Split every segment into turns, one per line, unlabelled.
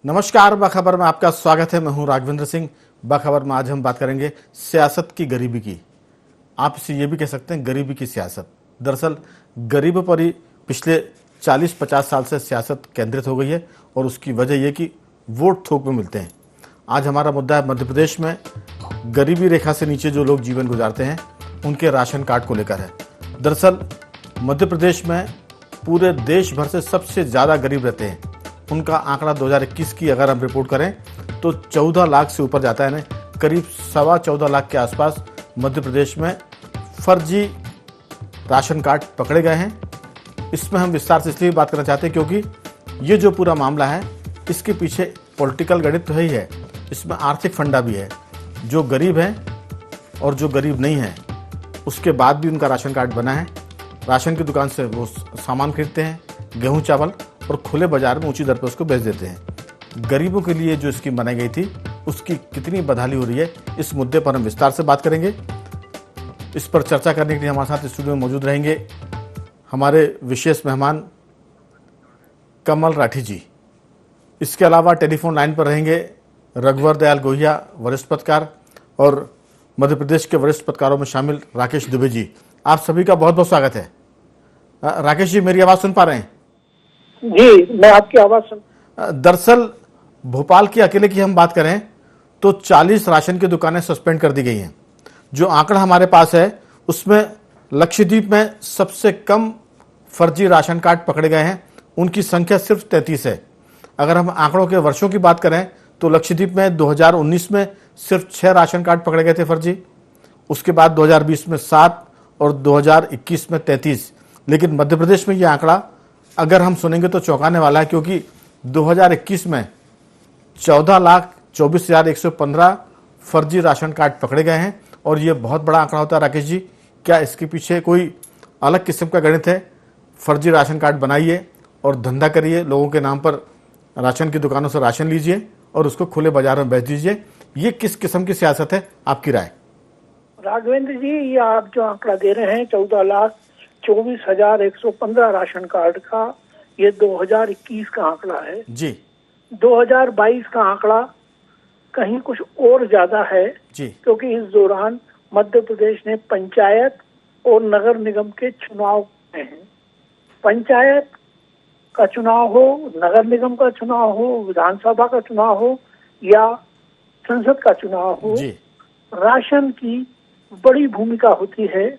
नमस्कार, बखबर में आपका स्वागत है। मैं हूं राघवेंद्र सिंह। बखबर में आज हम बात करेंगे सियासत की गरीबी की। आप इसे ये भी कह सकते हैं गरीबी की सियासत। दरअसल गरीबों पर ही पिछले 40-50 साल से सियासत केंद्रित हो गई है और उसकी वजह यह कि वोट थोक में मिलते हैं। आज हमारा मुद्दा है मध्य प्रदेश में गरीबी रेखा से नीचे जो लोग जीवन गुजारते हैं उनके राशन कार्ड को लेकर है। दरअसल मध्य प्रदेश में पूरे देश भर से सबसे ज़्यादा गरीब रहते हैं। उनका आंकड़ा 2021 की अगर हम रिपोर्ट करें तो 14 लाख से ऊपर जाता है। करीब 14.25 लाख के आसपास मध्य प्रदेश में फर्जी राशन कार्ड पकड़े गए हैं। इसमें हम विस्तार से इसलिए बात करना चाहते हैं क्योंकि ये जो पूरा मामला है इसके पीछे पॉलिटिकल गणित तो है ही है, इसमें आर्थिक फंडा भी है। जो गरीब हैं और जो गरीब नहीं हैं उसके बाद भी उनका राशन कार्ड बना है। राशन की दुकान से वो सामान खरीदते हैं, गेहूँ चावल, और खुले बाजार में ऊंची दर पर उसको बेच देते हैं। गरीबों के लिए जो स्कीम बनाई गई थी उसकी कितनी बदहाली हो रही है, इस मुद्दे पर हम विस्तार से बात करेंगे। इस पर चर्चा करने के लिए हमारे साथ स्टूडियो में मौजूद रहेंगे हमारे विशेष मेहमान कमल राठी जी। इसके अलावा टेलीफोन लाइन पर रहेंगे रघुवर दयाल गोहिया, वरिष्ठ पत्रकार, और मध्य प्रदेश के वरिष्ठ पत्रकारों में शामिल राकेश दुबे जी। आप सभी का बहुत बहुत स्वागत है। राकेश जी, मेरी आवाज़ सुन पा रहे हैं?
जी, मैं आपकी आवाज सुन।
दरअसल भोपाल के अकेले की हम बात करें तो 40 राशन की दुकानें सस्पेंड कर दी गई हैं। जो आंकड़ा हमारे पास है उसमें लक्षद्वीप में सबसे कम फर्जी राशन कार्ड पकड़े गए हैं, उनकी संख्या सिर्फ 33 है। अगर हम आंकड़ों के वर्षों की बात करें तो लक्षद्वीप में 2019 में सिर्फ 6 राशन कार्ड पकड़े गए थे फर्जी, उसके बाद 2020 में 7 और 2021 में 33। लेकिन मध्य प्रदेश में ये आंकड़ा अगर हम सुनेंगे तो चौंकाने वाला है, क्योंकि 2021 में 14,24,115 फर्जी राशन कार्ड पकड़े गए हैं और ये बहुत बड़ा आंकड़ा होता है। राकेश जी, क्या इसके पीछे कोई अलग किस्म का गणित है? फर्जी राशन कार्ड बनाइए और धंधा करिए, लोगों के नाम पर राशन की दुकानों से राशन लीजिए और उसको खुले बाजार में बेच दीजिए। ये किस किस्म की सियासत है, आपकी राय?
राघवेंद्र जी, ये आप जो आंकड़ा दे रहे हैं 14,24,115 राशन कार्ड का, ये 2021 का आंकड़ा है
जी।
2022 का आंकड़ा कहीं कुछ और ज्यादा है
जी,
क्योंकि इस दौरान मध्य प्रदेश ने पंचायत और नगर निगम के चुनाव किए हैं। पंचायत का चुनाव हो, नगर निगम का चुनाव हो, विधानसभा का चुनाव हो या संसद का चुनाव हो, राशन की बड़ी भूमिका होती है।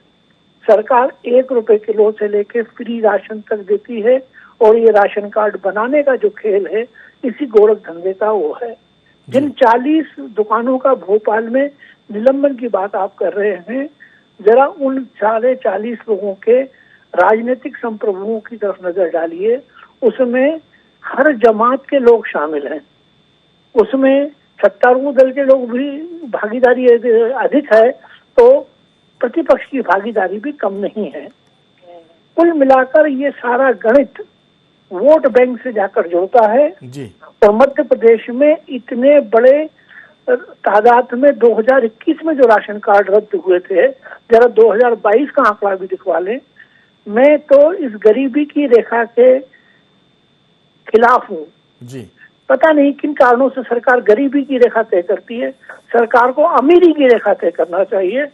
सरकार 1 रुपए किलो से लेके फ्री राशन तक देती है और ये राशन कार्ड बनाने का जो खेल है इसी गोरख धंधे का वो है। जिन 40 दुकानों का भोपाल में निलंबन की बात आप कर रहे हैं, जरा उन 40 लोगों के राजनीतिक संप्रभुओं की तरफ नजर डालिए। उसमें हर जमात के लोग शामिल हैं, उसमें सत्तारूढ़ दल के लोग भी भागीदारी अधिक है तो प्रतिपक्ष की भागीदारी भी कम नहीं है। कुल मिलाकर ये सारा गणित वोट बैंक से जाकर जुड़ता है
जी।
और मध्य प्रदेश में इतने बड़े तादाद में 2021 में जो राशन कार्ड रद्द हुए थे, जरा 2022 का आंकड़ा भी दिखवा लें। मैं तो इस गरीबी की रेखा के खिलाफ हूँ
जी।
पता नहीं किन कारणों से सरकार गरीबी की रेखा तय करती है। सरकार को अमीरी की रेखा तय करना चाहिए।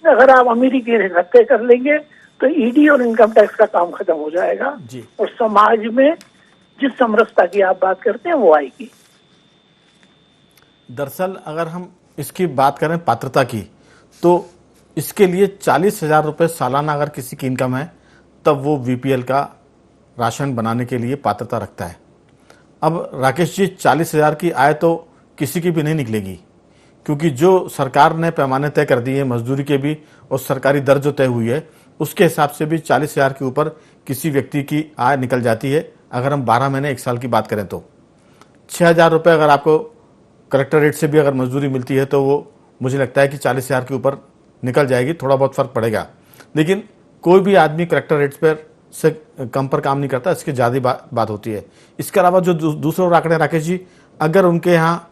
अगर आप अमीरी की रेखा तय कर लेंगे तो ईडी और इनकम टैक्स का काम खत्म हो जाएगा
जी।
और समाज में जिस समरसता की आप बात करते हैं वो आएगी।
दरअसल अगर हम इसकी बात करें पात्रता की, तो इसके लिए 40,000 रुपये सालाना अगर किसी की इनकम है तब वो बीपीएल का राशन बनाने के लिए पात्रता रखता है। अब राकेश जी, 40,000 की आय तो किसी की भी नहीं निकलेगी, क्योंकि जो सरकार ने पैमाने तय कर दिए मजदूरी के भी और सरकारी दर जो तय हुई है उसके हिसाब से भी 40,000 के ऊपर किसी व्यक्ति की आय निकल जाती है। अगर हम 12 महीने 1 साल की बात करें तो 6,000 रुपये अगर आपको कलेक्टर रेट से भी अगर मजदूरी मिलती है तो वो मुझे लगता है कि 40,000 के ऊपर निकल जाएगी। थोड़ा बहुत फर्क पड़ेगा, लेकिन कोई भी आदमी कलेक्टर रेट पर से कम पर काम नहीं करता, इसकी ज़्यादा बात होती है। इसके अलावा जो दूसरे आंकड़े राकेश जी, अगर उनके यहाँ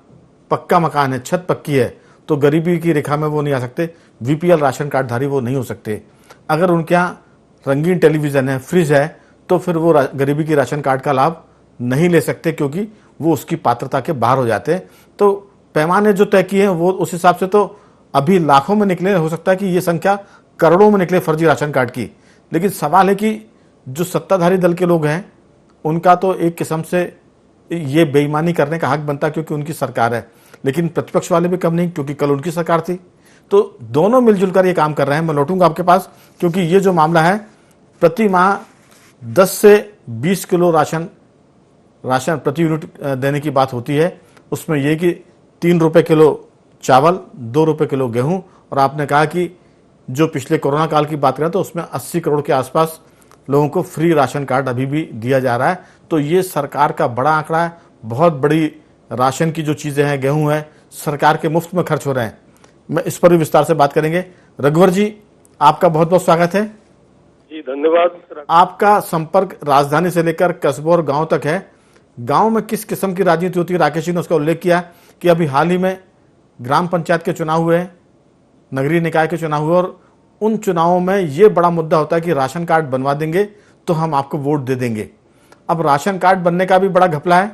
पक्का मकान है, छत पक्की है, तो गरीबी की रेखा में वो नहीं आ सकते, बीपीएल राशन कार्डधारी वो नहीं हो सकते। अगर उनके यहाँ रंगीन टेलीविज़न है, फ्रिज है, तो फिर वो गरीबी की राशन कार्ड का लाभ नहीं ले सकते, क्योंकि वो उसकी पात्रता के बाहर हो जाते हैं। तो पैमाने जो तय किए हैं वो उस हिसाब से तो अभी लाखों में निकले, हो सकता है कि ये संख्या करोड़ों में निकले फर्जी राशन कार्ड की। लेकिन सवाल है कि जो सत्ताधारी दल के लोग हैं उनका तो एक किस्म से ये बेईमानी करने का हक बनता क्योंकि उनकी सरकार है, लेकिन प्रतिपक्ष वाले भी कम नहीं क्योंकि कल उनकी सरकार थी। तो दोनों मिलजुल कर ये काम कर रहे हैं। मैं लौटूंगा आपके पास क्योंकि ये जो मामला है प्रति माह 10 से 20 किलो राशन प्रति यूनिट देने की बात होती है। उसमें यह कि 3 रुपए किलो चावल, 2 रुपए किलो गेहूं, और आपने कहा कि जो पिछले कोरोना काल की बात करें तो उसमें 80 करोड़ के आसपास लोगों को फ्री राशन कार्ड अभी भी दिया जा रहा है। तो ये सरकार का बड़ा आंकड़ा है। बहुत बड़ी राशन की जो चीजें हैं, गेहूं है, सरकार के मुफ्त में खर्च हो रहे हैं। मैं इस पर भी विस्तार से बात करेंगे। रघुवर जी, आपका बहुत बहुत स्वागत है।
जी धन्यवाद।
आपका संपर्क राजधानी से लेकर कस्बों और गांव तक है। गांव में किस किस्म की राजनीति होती है? राकेश जी ने उसका उल्लेख किया कि अभी हाल ही में ग्राम पंचायत के चुनाव हुए हैं, नगरीय निकाय के चुनाव हुए, और उन चुनावों में यह बड़ा मुद्दा होता है कि राशन कार्ड बनवा देंगे तो हम आपको वोट दे देंगे। अब राशन कार्ड बनने का भी बड़ा घपला है।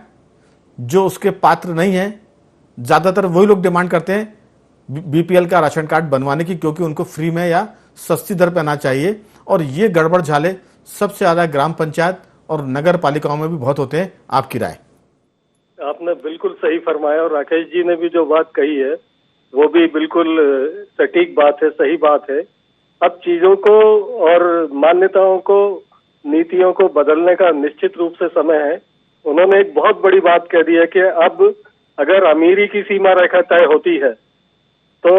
जो उसके पात्र नहीं है, ज्यादातर वही लोग डिमांड करते हैं बीपीएल का राशन कार्ड बनवाने की, क्योंकि उनको फ्री में या सस्ती दर पर आना चाहिए। और ये गड़बड़ झाले सबसे ज्यादा ग्राम पंचायत और नगर पालिकाओं में भी बहुत होते हैं। आपकी राय?
आपने बिल्कुल सही फरमाया, और राकेश जी ने भी जो बात कही है वो भी बिल्कुल सटीक बात है, सही बात है। अब चीजों को और मान्यताओं को, नीतियों को बदलने का निश्चित रूप से समय है। उन्होंने एक बहुत बड़ी बात कह दी है कि अब अगर अमीरी की सीमा रेखा तय होती है तो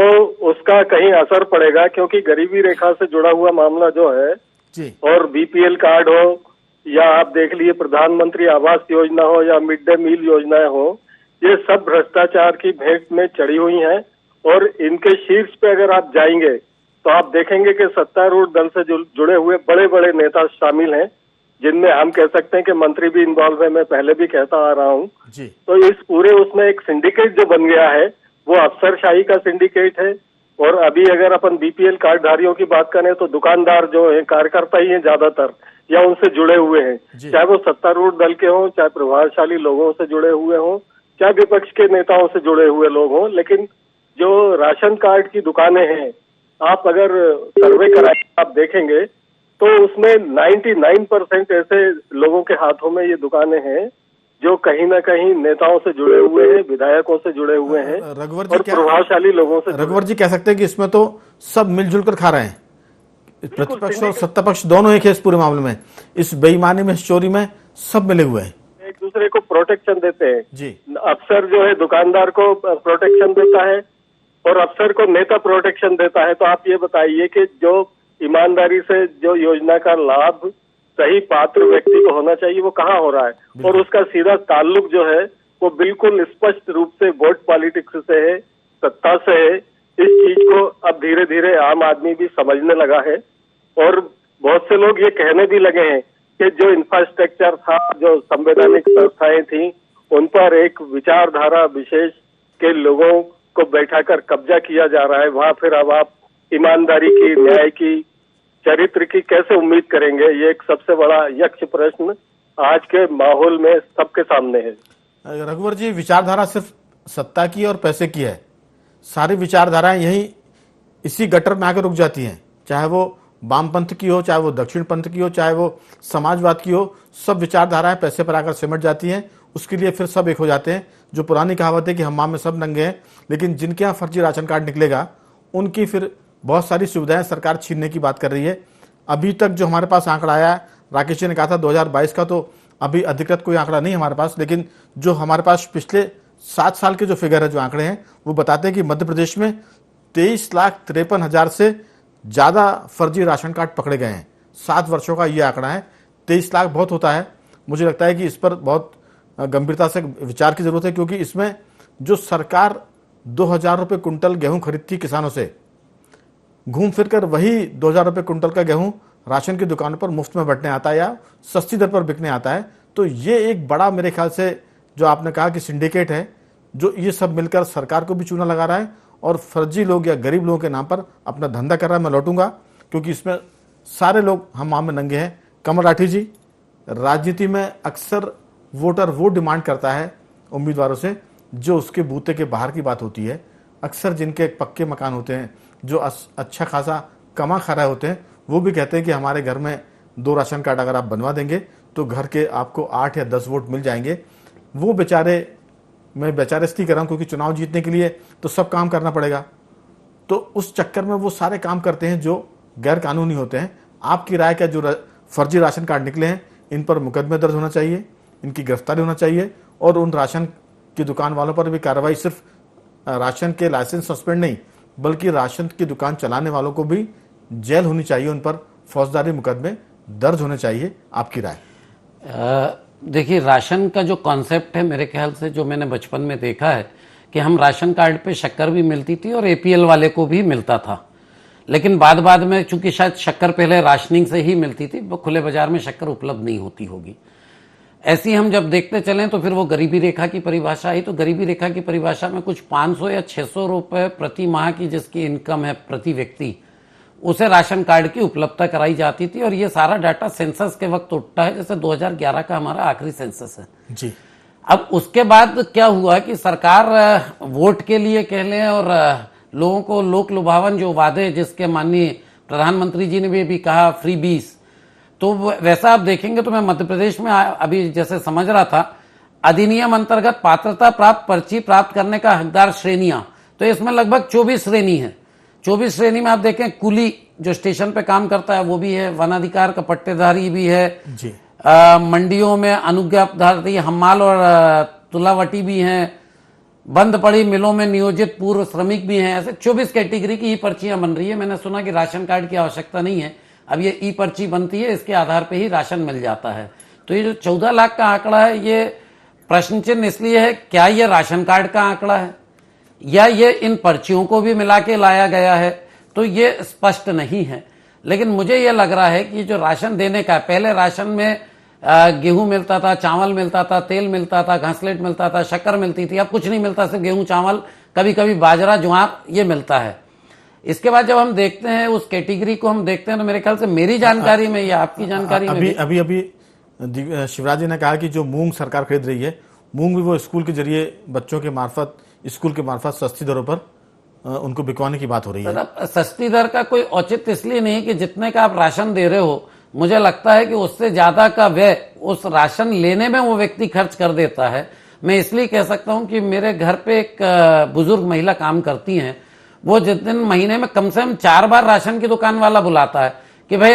उसका कहीं असर पड़ेगा, क्योंकि गरीबी रेखा से जुड़ा हुआ मामला जो है
जी,
और बीपीएल कार्ड हो या आप देख लिए प्रधानमंत्री आवास योजना हो या मिड डे मील योजनाएं हो, ये सब भ्रष्टाचार की भेंट में चढ़ी हुई हैं। और इनके शीर्ष पे अगर आप जाएंगे तो आप देखेंगे कि सत्तारूढ़ दल से जुड़े हुए बड़े बड़े नेता शामिल हैं, जिनमें हम कह सकते हैं कि मंत्री भी इन्वॉल्व है। मैं पहले भी कहता आ रहा हूँ। तो इस पूरे उसमें एक सिंडिकेट जो बन गया है वो अफसरशाही का सिंडिकेट है। और अभी अगर अपन बीपीएल कार्ड धारियों की बात करें तो दुकानदार जो है, कार्यकर्ता ही हैं ज्यादातर, या उनसे जुड़े हुए हैं, चाहे वो सत्तारूढ़ दल के हों, चाहे प्रभावशाली लोगों से जुड़े हुए हों, चाहे विपक्ष के नेताओं से जुड़े हुए लोग हों। लेकिन जो राशन कार्ड की दुकानें हैं, आप अगर सर्वे कराएं आप देखेंगे तो उसमें 99% ऐसे लोगों के हाथों में ये दुकानें हैं जो कहीं ना कहीं नेताओं से जुड़े हुए हैं, विधायकों से जुड़े हुए हैं
रघुवर
और प्रभावशाली लोगों से।
रघुवर जी कह सकते हैं कि इसमें तो सब मिलजुल कर खा रहे हैं, प्रतिपक्ष और सत्ता पक्ष दोनों एक है इस पूरे मामले में। इस बेईमानी में, इस चोरी में सब मिले हुए हैं,
एक दूसरे को प्रोटेक्शन देते हैं
जी।
अफसर जो है दुकानदार को प्रोटेक्शन देता है और अफसर को नेता प्रोटेक्शन देता है। तो आप ये बताइए कि जो ईमानदारी से जो योजना का लाभ सही पात्र व्यक्ति को होना चाहिए वो कहाँ हो रहा है, और उसका सीधा ताल्लुक जो है वो बिल्कुल स्पष्ट रूप से वोट पॉलिटिक्स से है, सत्ता से है। इस चीज को अब धीरे धीरे आम आदमी भी समझने लगा है और बहुत से लोग ये कहने भी लगे हैं कि जो इंफ्रास्ट्रक्चर था, जो संवैधानिक संस्थाएं थी, उन पर एक विचारधारा विशेष के लोगों को बैठाकर कब्जा किया जा रहा है। वहां फिर अब आप ईमानदारी की, न्याय की, चरित्र की कैसे उम्मीद करेंगे? ये एक सबसे बड़ा यक्ष प्रश्न आज के माहौल में सबके सामने है।
रघुवर जी, विचारधारा सिर्फ सत्ता की और पैसे की है। सारी विचारधाराएं यही इसी गटर में आकर रुक जाती हैं, चाहे वो वामपंथ की हो, चाहे वो दक्षिण पंथ की हो, चाहे वो समाजवाद की हो। सब विचारधाराएं पैसे पर आकर सिमट जाती हैं। उसके लिए फिर सब एक हो जाते हैं। जो पुरानी कहावत है कि हमाम में सब नंगे हैं, लेकिन जिनके यहाँ फर्जी राशन कार्ड निकलेगा उनकी फिर बहुत सारी सुविधाएं सरकार छीनने की बात कर रही है। अभी तक जो हमारे पास आंकड़ा आया, राकेश जी ने कहा था 2022 का, तो अभी अधिकृत कोई आंकड़ा नहीं हमारे पास, लेकिन जो हमारे पास पिछले 7 साल के जो फिगर है, जो आंकड़े हैं, वो बताते हैं कि मध्य प्रदेश में 23,53,000 से ज्यादा फर्जी राशन कार्ड पकड़े गए हैं। 7 वर्षों का ये आंकड़ा है। 23 लाख बहुत होता है। मुझे लगता है कि इस पर बहुत गंभीरता से विचार की जरूरत है, क्योंकि इसमें जो सरकार 2,000 रुपये कुंटल गेहूं खरीदती किसानों से, घूम फिर कर वही 2,000 रुपये कुंटल का गेहूं राशन की दुकानों पर मुफ्त में बंटने आता है या सस्ती दर पर बिकने आता है। तो ये एक बड़ा, मेरे ख्याल से जो आपने कहा कि सिंडिकेट है, जो ये सब मिलकर सरकार को भी चूना लगा रहा है और फर्जी लोग या गरीब लोगों के नाम पर अपना धंधा कर रहा है। मैं लौटूंगा क्योंकि इसमें सारे लोग हम में नंगे हैं। कमल राठी जी, राजनीति में अक्सर वोटर वो डिमांड करता है उम्मीदवारों से जो उसके बूते के बाहर की बात होती है। अक्सर जिनके पक्के मकान होते हैं, जो अच्छा खासा कमा खा रहे होते हैं, वो भी कहते हैं कि हमारे घर में 2 राशन कार्ड अगर आप बनवा देंगे तो घर के आपको 8 या 10 वोट मिल जाएंगे। वो बेचारे, मैं बेचारे इसलिए कर रहा हूँ क्योंकि चुनाव जीतने के लिए तो सब काम करना पड़ेगा, तो उस चक्कर में वो सारे काम करते हैं जो गैर कानूनी होते हैं। आपकी राय क्या, जो फर्जी राशन कार्ड निकले हैं इन पर मुकदमे दर्ज होना चाहिए, इनकी गिरफ्तारी होना चाहिए, और उन राशन की दुकान वालों पर भी कार्रवाई, सिर्फ राशन के लाइसेंस सस्पेंड नहीं बल्कि राशन की दुकान चलाने वालों को भी जेल होनी चाहिए, उन पर फौजदारी मुकदमे दर्ज होने चाहिए। आपकी राय?
देखिए, राशन का जो कॉन्सेप्ट है, मेरे ख्याल से जो मैंने बचपन में देखा है कि हम राशन कार्ड पे शक्कर भी मिलती थी और एपीएल वाले को भी मिलता था, लेकिन बाद में चूंकि शायद शक्कर पहले राशनिंग से ही मिलती थी, वो खुले बाजार में शक्कर उपलब्ध नहीं होती होगी। ऐसी हम जब देखते चलें तो फिर वो गरीबी रेखा की परिभाषा आई, तो गरीबी रेखा की परिभाषा में कुछ 500 या 600 रुपए प्रति माह की जिसकी इनकम है प्रति व्यक्ति, उसे राशन कार्ड की उपलब्धता कराई जाती थी। और ये सारा डाटा सेंसस के वक्त उठता है, जैसे 2011 का हमारा आखिरी सेंसस है
जी।
अब उसके बाद क्या हुआ कि सरकार वोट के लिए कह लें और लोगों को लोक लुभावन जो वादे, जिसके माननीय प्रधानमंत्री जी ने भी कहा फ्री बीस, तो वैसा आप देखेंगे तो मैं मध्य प्रदेश में अभी जैसे समझ रहा था, अधिनियम अंतर्गत पात्रता प्राप्त पर्ची प्राप्त करने का हकदार श्रेणियां, तो इसमें लगभग 24 श्रेणी है। 24 श्रेणी में आप देखें, कुली जो स्टेशन पे काम करता है वो भी है, वनाधिकार का पट्टेधारी भी है
जी,
मंडियों में अनुज्ञाधारी हम्माल और तुलावटी भी हैं, बंद पड़ी मिलों में नियोजित पूर्व श्रमिक भी हैं। ऐसे 24 कैटेगरी की ई पर्चियां बन रही है। मैंने सुना कि राशन कार्ड की आवश्यकता नहीं है, अब ये ई पर्ची बनती है, इसके आधार पे ही राशन मिल जाता है। तो ये जो 14 लाख का आंकड़ा है, ये प्रश्न चिन्ह इसलिए है, क्या ये राशन कार्ड का आंकड़ा है या ये इन पर्चियों को भी मिला के लाया गया है, तो ये स्पष्ट नहीं है। लेकिन मुझे ये लग रहा है कि जो राशन देने का, पहले राशन में गेहूं मिलता था, चावल मिलता था, तेल मिलता था, घासलेट मिलता था, शक्कर मिलती थी, अब कुछ नहीं मिलता, सिर्फ गेहूं, चावल, कभी कभी बाजरा, ज्वार, ये मिलता है। इसके बाद जब हम देखते हैं उस कैटेगरी को, हम देखते हैं तो मेरे ख्याल से, मेरी जानकारी में या आपकी जानकारी में,
अभी शिवराज जी ने कहा कि जो मूंग सरकार खरीद रही है, मूंग भी वो स्कूल के जरिए बच्चों के मार्फत, स्कूल के मार्फत सस्ती दरों पर उनको बिकवाने की बात हो रही है।
सस्ती दर का कोई औचित्य इसलिए नहीं कि जितने का आप राशन दे रहे हो, मुझे लगता है कि उससे ज्यादा का व्यय उस राशन लेने में वो व्यक्ति खर्च कर देता है। मैं इसलिए कह सकता हूं कि मेरे घर पे एक बुजुर्ग महिला काम करती हैं, वो जिस दिन महीने में कम से कम 4 बार राशन की दुकान वाला बुलाता है कि भाई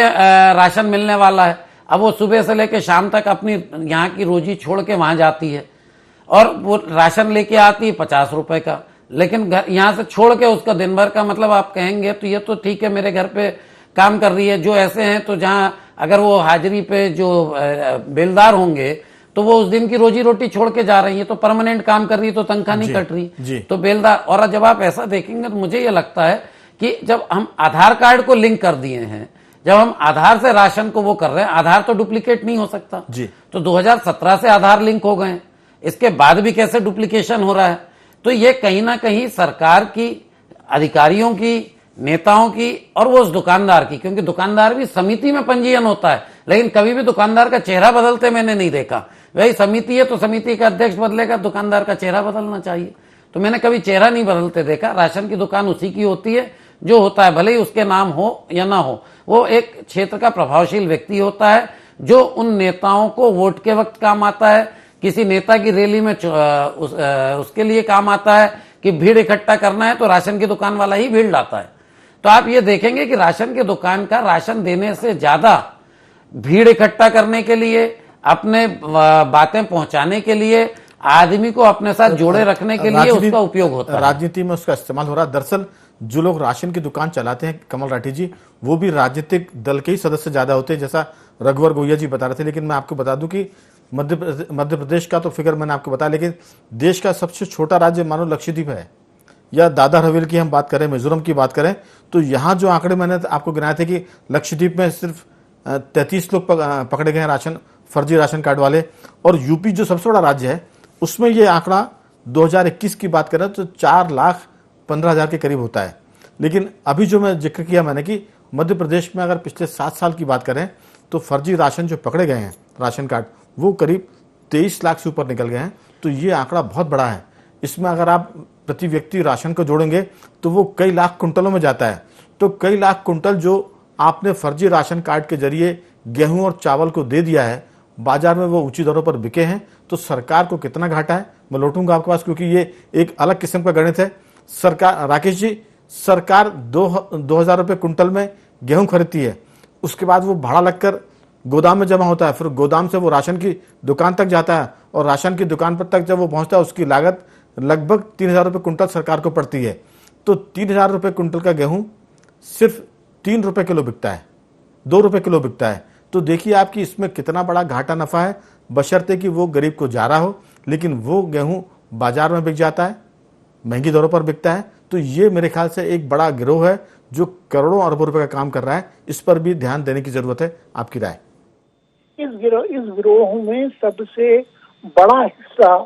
राशन मिलने वाला है। अब वो सुबह से लेकर शाम तक अपनी यहाँ की रोजी छोड़ के वहां जाती है और वो राशन लेके आती है 50 रुपए का, लेकिन यहाँ से छोड़ के उसका दिन भर का, मतलब आप कहेंगे तो ये तो ठीक है मेरे घर पे काम कर रही है। जो ऐसे हैं तो जहां अगर वो हाजिरी पे जो बेलदार होंगे तो वो उस दिन की रोजी रोटी छोड़ के जा रही है, तो परमानेंट काम कर रही है तो तनख्वाह नहीं कट रही, तो बेलदार। और जब आप ऐसा देखेंगे तो मुझे ये लगता है कि जब हम आधार कार्ड को लिंक कर दिए हैं, जब हम आधार से राशन को वो कर रहे हैं, आधार तो डुप्लीकेट नहीं हो सकता
जी,
तो 2017 से आधार लिंक हो गए, इसके बाद भी कैसे डुप्लीकेशन हो रहा है? तो ये कहीं ना कहीं सरकार की, अधिकारियों की, नेताओं की और वो उस दुकानदार की, क्योंकि दुकानदार भी समिति में पंजीयन होता है, लेकिन कभी भी दुकानदार का चेहरा बदलते मैंने नहीं देखा। वही समिति है तो समिति का अध्यक्ष बदलेगा, दुकानदार का चेहरा बदलना चाहिए, तो मैंने कभी चेहरा नहीं बदलते देखा। राशन की दुकान उसी की होती है जो होता है, भले ही उसके नाम हो या ना हो, वो एक क्षेत्र का प्रभावशील व्यक्ति होता है जो उन नेताओं को वोट के वक्त काम आता है, किसी नेता की रैली में उसके लिए काम आता है कि भीड़ इकट्ठा करना है तो राशन की दुकान वाला ही भीड़ लाता है। तो आप ये देखेंगे कि राशन की दुकान का राशन देने से ज्यादा भीड़ इकट्ठा करने के लिए, अपने बातें पहुंचाने के लिए, आदमी को अपने साथ जोड़े रखने के लिए उसका उपयोग होता है,
राजनीति में उसका इस्तेमाल हो रहा है। दरअसल जो लोग राशन की दुकान चलाते हैं कमल राठी जी, वो भी राजनीतिक दल के ही सदस्य ज्यादा होते हैं, जैसा रघुवर गोहिया जी बता रहे थे। लेकिन मैं आपको बता दूं कि मध्य प्रदेश का तो फिगर मैंने आपको बताया, लेकिन देश का सबसे छोटा राज्य मानो लक्षद्वीप है, या दादर हवेली की हम बात करें, मिजोरम की बात करें, तो यहाँ जो आंकड़े मैंने आपको गिनाए थे कि लक्षद्वीप में सिर्फ 33 लोग पकड़े गए हैं राशन, फर्जी राशन कार्ड वाले, और यूपी जो सबसे बड़ा राज्य है उसमें ये आंकड़ा 2021 की बात करें तो 4,15,000 के करीब होता है। लेकिन अभी जो मैं जिक्र किया मैंने कि मध्य प्रदेश में अगर पिछले 7 साल की बात करें तो फर्जी राशन जो पकड़े गए हैं राशन कार्ड, वो करीब 23 लाख से ऊपर निकल गए हैं। तो ये आंकड़ा बहुत बड़ा है। इसमें अगर आप प्रति व्यक्ति राशन को जोड़ेंगे तो वो कई लाख कुंटलों में जाता है। तो कई लाख कुंटल जो आपने फर्जी राशन कार्ड के जरिए गेहूं और चावल को दे दिया है, बाजार में वो ऊंची दरों पर बिके हैं, तो सरकार को कितना घाटा है? मैं लौटूंगा आपके पास, क्योंकि ये एक अलग किस्म का गणित है। सरकार, राकेश जी, सरकार 2000 रुपये कुंटल में गेहूं खरीदती है, उसके बाद वो भाड़ा लगकर गोदाम में जमा होता है, फिर गोदाम से वो राशन की दुकान तक जाता है, और राशन की दुकान पर तक जब वो पहुंचता है उसकी लागत लगभग 3000 रुपये कुंटल सरकार को पड़ती है। तो 3000 रुपये कुंटल का गेहूं सिर्फ 3 रुपये किलो बिकता है, 2 रुपये किलो बिकता है। तो देखिए आपकी इसमें कितना बड़ा घाटा नफा है, बशर्ते कि वो गरीब को जा रहा हो, लेकिन वो गेहूं बाजार में बिक जाता है, महंगी दरों पर बिकता है। तो ये मेरे ख्याल से एक बड़ा गिरोह है जो करोड़ों अरबों रुपए का काम कर रहा है। इस पर भी ध्यान देने की जरूरत है, आपकी राय?
इस गिरोह में सबसे बड़ा हिस्सा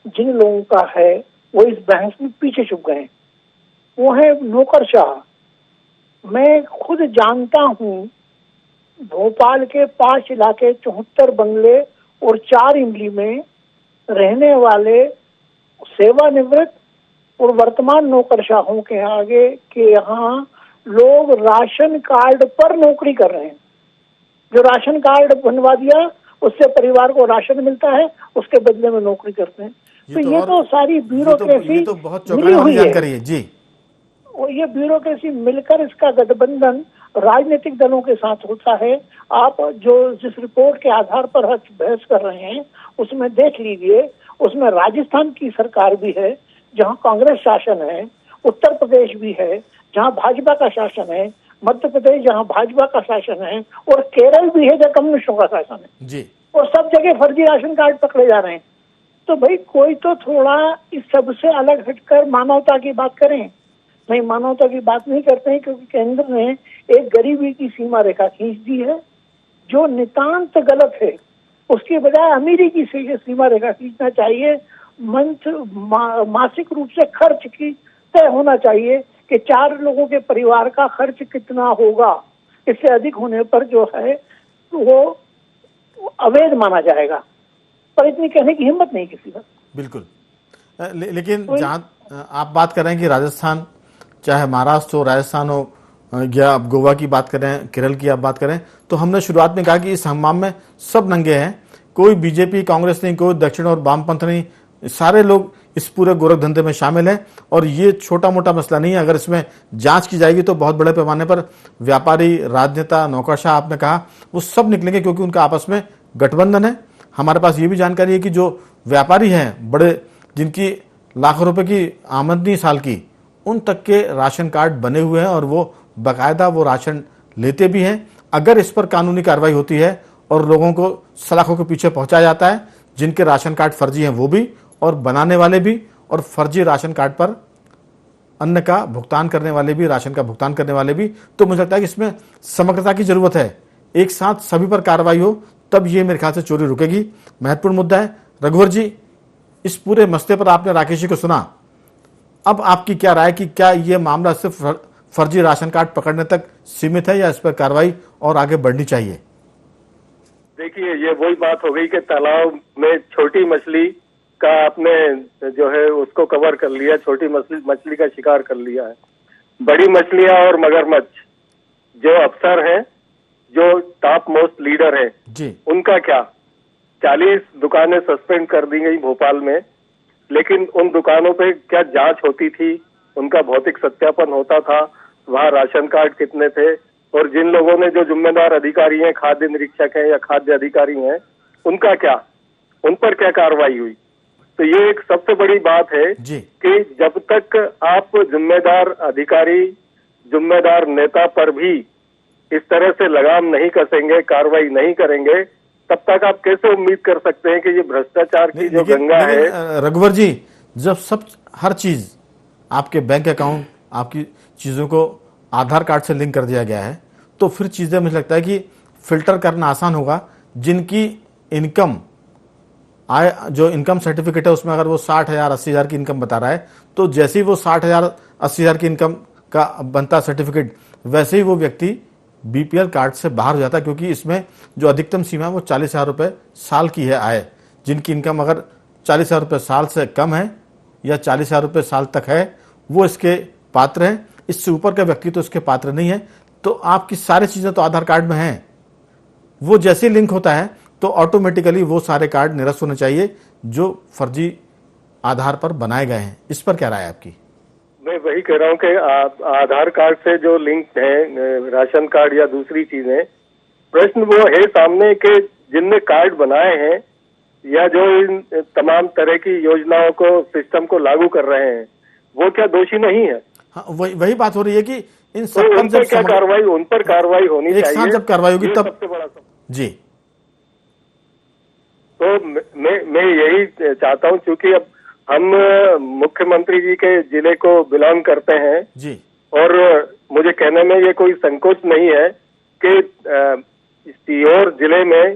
जिन लोगों का है वो इस बहस में पीछे छुप गए, वो है नौकरशाह। मैं खुद जानता हूँ, भोपाल के 5 इलाके, 74 बंगले और 4 इमली में रहने वाले सेवानिवृत्त और वर्तमान नौकरशाहों के आगे के यहाँ लोग राशन कार्ड पर नौकरी कर रहे हैं। जो राशन कार्ड बनवा दिया उससे परिवार को राशन मिलता है, उसके बदले में नौकरी करते हैं। तो ये तो सारी ब्यूरोक्रेसी
तो बहुत चौंकाने वाली जानकारी है जी।
और ये ब्यूरोक्रेसी मिलकर इसका गठबंधन राजनीतिक दलों के साथ होता है। आप जिस रिपोर्ट के आधार पर बहस कर रहे हैं उसमें देख लीजिए, उसमें राजस्थान की सरकार भी है जहां कांग्रेस शासन है, उत्तर प्रदेश भी है जहां भाजपा का शासन है, मध्य प्रदेश जहां भाजपा का शासन है, और केरल भी है जहां कम्युनिस्टों का शासन है
जी।
और सब जगह फर्जी राशन कार्ड पकड़े जा रहे हैं। तो भाई कोई तो थोड़ा इस सबसे अलग हटकर मानवता की बात करें। नहीं, मानवता की बात नहीं करते हैं, क्योंकि केंद्र ने एक गरीबी की सीमा रेखा खींच दी है जो नितांत गलत है। उसके बजाय अमीरी की सीमा रेखा खींचना चाहिए। मासिक रूप से खर्च की तय होना चाहिए कि 4 लोगों के परिवार का खर्च कितना होगा। इससे अधिक होने पर जो है वो अवैध माना जाएगा, पर इतनी कहने की हिम्मत नहीं किसी का।
बिल्कुल। लेकिन जहाँ आप बात कर रहे हैं कि राजस्थान, चाहे महाराष्ट्र हो, राजस्थान हो, या आप गोवा की बात करें, केरल की आप बात करें, तो हमने शुरुआत में कहा कि इस हमाम में सब नंगे हैं। कोई बीजेपी कांग्रेस नहीं, कोई दक्षिण और वामपंथ नहीं, सारे लोग इस पूरे गोरख धंधे में शामिल हैं। और ये छोटा मोटा मसला नहीं है। अगर इसमें जांच की जाएगी तो बहुत बड़े पैमाने पर व्यापारी, राजनेता, नौकरशाह आपने कहा, वो सब निकलेंगे, क्योंकि उनका आपस में गठबंधन है। हमारे पास ये भी जानकारी है कि जो व्यापारी हैं बड़े, जिनकी लाखों रुपए की आमदनी साल की, उन तक के राशन कार्ड बने हुए हैं और वो बाकायदा वो राशन लेते भी हैं। अगर इस पर कानूनी कार्रवाई होती है और लोगों को सलाखों के पीछे पहुंचाया जाता है, जिनके राशन कार्ड फर्जी हैं वो भी, और बनाने वाले भी, और फर्जी राशन कार्ड पर अन्न का भुगतान करने वाले भी, राशन का भुगतान करने वाले भी, तो मुझे लगता है कि इसमें समग्रता की जरूरत है। एक साथ सभी पर कार्रवाई हो तब ये मेरे ख्याल से चोरी रुकेगी। महत्वपूर्ण मुद्दा है। रघुवर जी, इस पूरे मसले पर आपने राकेश जी को सुना, अब आपकी क्या राय कि क्या ये मामला सिर्फ फर्जी राशन कार्ड पकड़ने तक सीमित है या इस पर कार्रवाई और आगे बढ़नी चाहिए?
देखिए, ये वही बात हो गई कि तालाब में छोटी मछली का आपने जो है उसको कवर कर लिया, छोटी मछली का शिकार कर लिया है। बड़ी मछलियां और मगरमच्छ जो अफसर हैं, जो टॉप मोस्ट लीडर हैं
जी, उनका
क्या? 40 दुकानें सस्पेंड कर दी गई भोपाल में, लेकिन उन दुकानों पे क्या जांच होती थी? उनका भौतिक सत्यापन होता था? वहाँ राशन कार्ड कितने थे? और जिन लोगों ने, जो जिम्मेदार अधिकारी हैं, खाद्य निरीक्षक हैं या खाद्य अधिकारी हैं, उनका क्या? उन पर क्या कार्रवाई हुई? तो ये एक सबसे बड़ी बात है कि जब तक आप जिम्मेदार अधिकारी, जिम्मेदार नेता पर भी इस तरह से लगाम नहीं कसेंगे, कार्रवाई नहीं करेंगे, तब तक आप कैसे उम्मीद कर सकते हैं कि ये भ्रष्टाचार की जो गंगा है।
रघुवर जी, जब सब हर चीज आपके बैंक अकाउंट, आपकी चीजों को आधार कार्ड से लिंक कर दिया गया है, तो फिर चीजें मुझे लगता है कि फिल्टर करना आसान होगा। जिनकी इनकम आय, जो इनकम सर्टिफिकेट है, उसमें अगर वो 60,000 80,000 की इनकम बता रहा है, तो जैसे ही वो 60,000 80,000 की इनकम का बनता सर्टिफिकेट, वैसे ही वो व्यक्ति बीपीएल कार्ड से बाहर हो जाता है, क्योंकि इसमें जो अधिकतम सीमा है वो 40,000 रुपए साल की है आय। जिनकी इनकम अगर 40,000 रुपये साल से कम है या 40,000 रुपये साल तक है वो इसके पात्र हैं, इससे ऊपर का व्यक्ति तो इसके पात्र नहीं है। तो आपकी सारी चीज़ें तो आधार कार्ड में हैं, वो जैसे लिंक होता है तो ऑटोमेटिकली वो सारे कार्ड निरस्त होने चाहिए जो फर्जी आधार पर बनाए गए हैं। इस पर क्या राय है आपकी?
मैं वही कह रहा हूँ कि आधार कार्ड से जो लिंक है राशन कार्ड या दूसरी चीजें, प्रश्न वो है सामने के जिनने कार्ड बनाए हैं या जो इन तमाम तरह की योजनाओं को सिस्टम को लागू कर रहे हैं वो क्या दोषी नहीं है?
हाँ, वही बात हो रही है कि इन
तो
सब
उन पर क्या कार्रवाई, उन पर कार्रवाई होनी
एक साथ
चाहिए।
जब कार्रवाई होगी
ये
तब
सबसे बड़ा सवाल।
जी।
तो मैं यही चाहता हूँ, क्योंकि अब हम मुख्यमंत्री जी के जिले को बिलोंग करते हैं
जी,
और मुझे कहने में ये कोई संकोच नहीं है कि सीहोर जिले में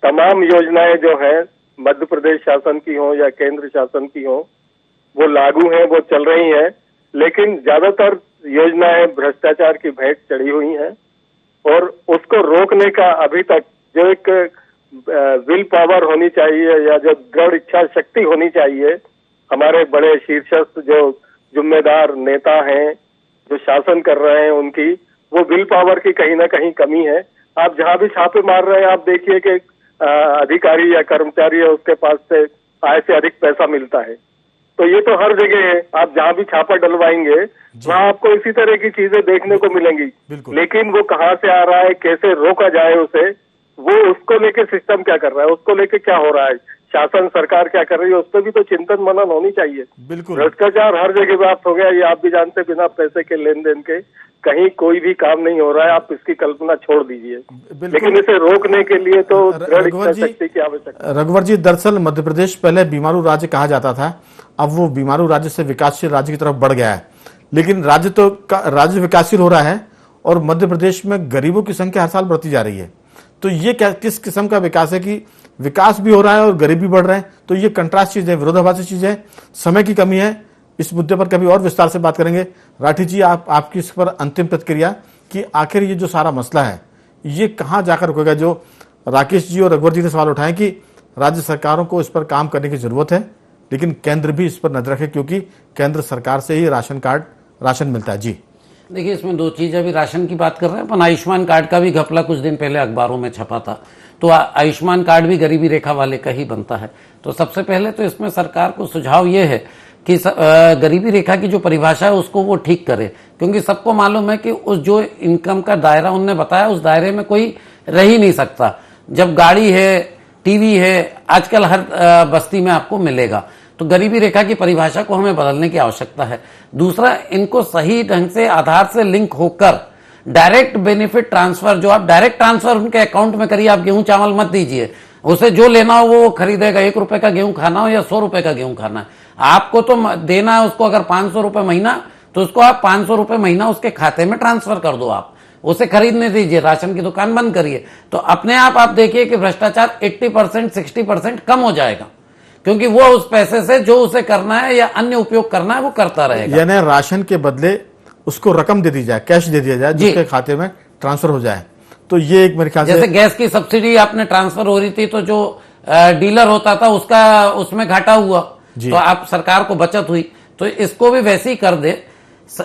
तमाम योजनाएं जो हैं मध्य प्रदेश शासन की हो या केंद्र शासन की हो वो लागू हैं, वो चल रही हैं, लेकिन ज्यादातर योजनाएं भ्रष्टाचार की भेंट चढ़ी हुई हैं और उसको रोकने का अभी तक जो एक विल पावर होनी चाहिए या जो दृढ़ इच्छा शक्ति होनी चाहिए हमारे बड़े शीर्षस्थ जो जिम्मेदार नेता हैं जो शासन कर रहे हैं उनकी, वो विल पावर की कहीं ना कहीं कमी है। आप जहां भी छापे मार रहे हैं आप देखिए कि अधिकारी या कर्मचारी है उसके पास से आय से अधिक पैसा मिलता है। तो ये तो हर जगह है, आप जहां भी छापा डलवाएंगे वहां आपको इसी तरह की चीजें देखने को मिलेंगी। लेकिन वो कहाँ से आ रहा है, कैसे रोका जाए उसे, वो उसको लेके सिस्टम क्या कर रहा है, उसको लेके क्या हो रहा है, शासन सरकार क्या कर रही है, उस पर भी तो चिंतन मनन होनी चाहिए।
बिल्कुल।
भ्रष्टाचार हर जगह व्याप्त हो गया, ये आप भी जानते, बिना पैसे के लेन देन के कहीं कोई भी काम नहीं हो रहा है। आप इसकी कल्पना छोड़ दीजिए, लेकिन इसे रोकने के लिए तो दृढ़ इच्छा शक्ति की आवश्यकता।
रघुवर जी, दरअसल मध्य प्रदेश पहले बीमारू राज्य कहा जाता था, अब वो बीमारू राज्य से विकासशील राज्य की तरफ बढ़ गया है। लेकिन राज्य विकासशील हो रहा है और मध्य प्रदेश में गरीबों की संख्या हर साल बढ़ती जा रही है। तो ये क्या किस किस्म का विकास है कि विकास भी हो रहा है और गरीब भी बढ़ रहे हैं? तो ये कंट्रास्ट चीज है, विरोधाभासी चीज है, समय की कमी है। इस मुद्दे पर कभी और विस्तार से बात करेंगे। राठी जी, आपकी इस पर अंतिम प्रतिक्रिया कि आखिर ये जो सारा मसला है ये कहाँ जाकर रुकेगा? जो राकेश जी और रघुवर जी ने सवाल उठाए कि राज्य सरकारों को इस पर काम करने की जरूरत है, लेकिन केंद्र भी इस पर नजर रखे क्योंकि केंद्र सरकार से ही राशन मिलता है। जी
देखिए, इसमें दो चीज, अभी राशन की बात कर रहे हैं अपन, आयुष्मान कार्ड का भी घपला कुछ दिन पहले अखबारों में छपा था। तो आयुष्मान कार्ड भी गरीबी रेखा वाले का ही बनता है। तो सबसे पहले तो इसमें सरकार को सुझाव ये है कि गरीबी रेखा की जो परिभाषा है उसको वो ठीक करे, क्योंकि सबको मालूम है कि उस जो इनकम का दायरा उनने बताया उस दायरे में कोई रह ही नहीं सकता। जब गाड़ी है, टीवी है, आजकल हर बस्ती में आपको मिलेगा। तो गरीबी रेखा की परिभाषा को हमें बदलने की आवश्यकता है। दूसरा, इनको सही ढंग से आधार से लिंक होकर डायरेक्ट बेनिफिट ट्रांसफर, जो आप डायरेक्ट ट्रांसफर उनके अकाउंट में करिए। आप गेहूं चावल मत दीजिए, उसे जो लेना हो वो खरीदेगा। 1 रुपए का गेहूं खाना हो या 100 रुपए का गेहूं खाना है, आपको तो देना है उसको। अगर 500 रुपए महीना, तो उसको आप 500 रुपए महीना उसके खाते में ट्रांसफर कर दो। आप उसे खरीदने दीजिए, राशन की दुकान बंद करिए। तो अपने आप देखिए कि भ्रष्टाचार 80% 60% कम हो जाएगा, क्योंकि वो उस पैसे से जो उसे करना है या अन्य उपयोग करना है वो करता रहेगा।
यानी राशन के बदले उसको रकम दे दी जाए, कैश दे दिया जाए, जिसके खाते में ट्रांसफर हो जाए। तो ये एक मेरे ख्याल से,
जैसे गैस की सब्सिडी आपने ट्रांसफर हो रही थी तो जो डीलर होता था उसका उसमें घाटा हुआ, तो आप सरकार को बचत हुई। तो इसको भी वैसे ही कर दे,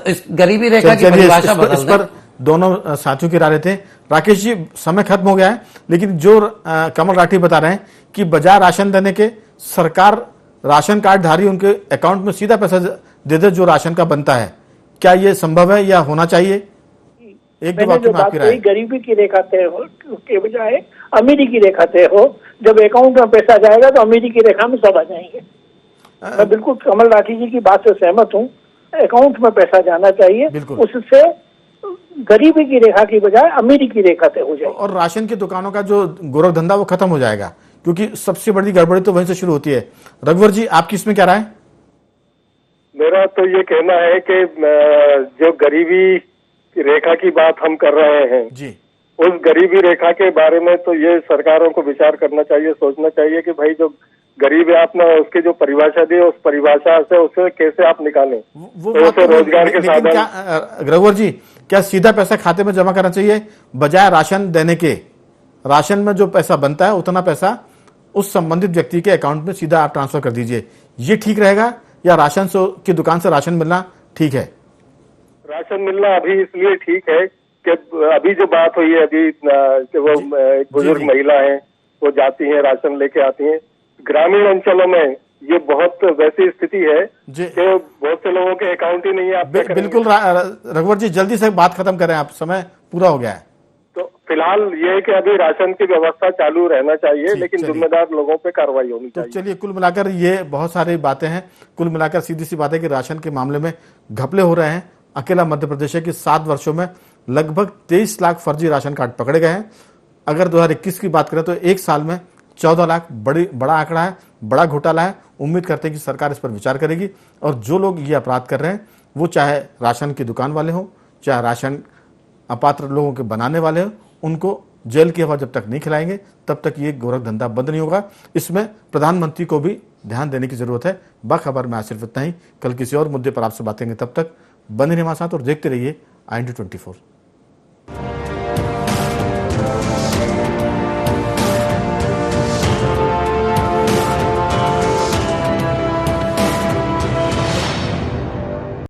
इस गरीबी रेखा की परिभाषा बदल दे।
दोनों साथियों की राय थे। राकेश जी, समय खत्म हो गया है, लेकिन जो कमल राठी बता रहे हैं कि बजाय राशन देने के सरकार राशन कार्ड धारी उनके अकाउंट में सीधा पैसा दे दे जो राशन का बनता है, क्या ये संभव है या होना चाहिए? एक दो वाक्य में आपकी राय।
गरीबी की रेखा तय हो के बजाय अमीरी की रेखा तय हो। जब अकाउंट में पैसा जाएगा तो अमीरी की रेखा में सब आ जाएंगे। मैं बिल्कुल कमल राठी जी की बात से सहमत हूँ। अकाउंट में पैसा जाना चाहिए, उससे गरीबी की रेखा की बजाय अमीरी की रेखा तय हो जाएगी।
और राशन की दुकानों का जो गोरख धंधा वो खत्म हो जाएगा, क्योंकि सबसे बड़ी गड़बड़ी तो वहीं से शुरू होती है। रघुवर जी, आपकी इसमें क्या राय?
मेरा तो ये कहना है कि जो गरीबी रेखा की बात हम कर रहे हैं
जी,
उस गरीबी रेखा के बारे में तो ये सरकारों को विचार करना चाहिए, सोचना चाहिए कि भाई जो गरीब है आपने उसकी जो परिभाषा दी उस परिभाषा से उसे कैसे आप निकालें,
वो
तो उसे रोजगार के साधन।
रघुवर जी, क्या सीधा पैसा खाते में जमा करना चाहिए बजाय राशन देने के? राशन में जो पैसा बनता है उतना पैसा उस संबंधित व्यक्ति के अकाउंट में सीधा आप ट्रांसफर कर दीजिए, ये ठीक रहेगा या राशन की दुकान से राशन मिलना ठीक है?
राशन मिलना अभी इसलिए ठीक है कि अभी जो बात हुई है अभी कि वो एक बुजुर्ग महिला है, वो जाती हैं राशन लेके आती हैं। ग्रामीण अंचलों में ये बहुत वैसी स्थिति है कि बहुत से लोगों के अकाउंट ही नहीं है। आप
बिल्कुल रघुवर जी, जल्दी से बात खत्म करें, आप समय पूरा हो गया है।
तो फिलहाल ये है कि अभी राशन की व्यवस्था चालू रहना चाहिए, लेकिन जिम्मेदार लोगों पे कार्रवाई होनी चाहिए।
चलिए, कुल मिलाकर ये बहुत सारी बातें हैं। कुल मिलाकर सीधी सी बात है कि राशन के मामले में घपले हो रहे हैं। अकेला मध्य प्रदेश है कि 7 वर्षों में लगभग 23 लाख फर्जी राशन कार्ड पकड़े गए हैं। अगर 2021 की बात करें तो एक साल में 14 लाख बड़ा आंकड़ा है, बड़ा घोटाला है। उम्मीद करते हैं कि सरकार इस पर विचार करेगी और जो लोग ये अपराध कर रहे हैं, वो चाहे राशन की दुकान वाले हों, चाहे राशन अपात्र लोगों के बनाने वाले हों, उनको जेल की हवा जब तक नहीं खिलाएंगे तब तक ये गोरख धंधा बंद नहीं होगा। इसमें प्रधानमंत्री को भी ध्यान देने की जरूरत है। बाखबर में आज सिर्फ इतना ही। कल किसी और मुद्दे पर आपसे बातें करेंगे, तब तक बने रहिए हमारे साथ और देखते रहिए IND24।